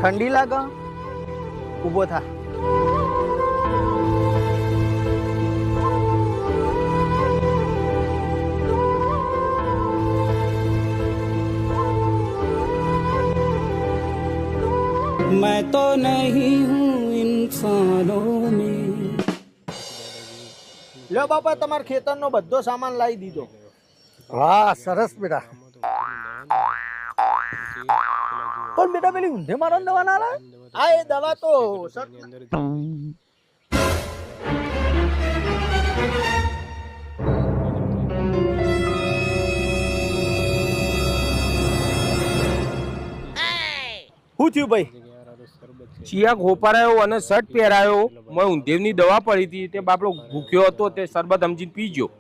ઠંડી લાગે ઊભો થા मैं तो नहीं हूँ इंसानों में। લ્યો બાપા તમારા ખેતરનો બધો સામાન લાવી દીધો હા સરસ બેટા. પણ બેટા પેલી ઊંધે મારવાની દવા ના લાવે આ એ દવા તો શું થયું ભાઈ ચિયા ખોપારાયો અને શર્ટ પહેરાયો મેં ઊંધેવની દવા પડી હતી તે બાપડો ભૂખ્યો હતો તે શરબત સમજીને પીજો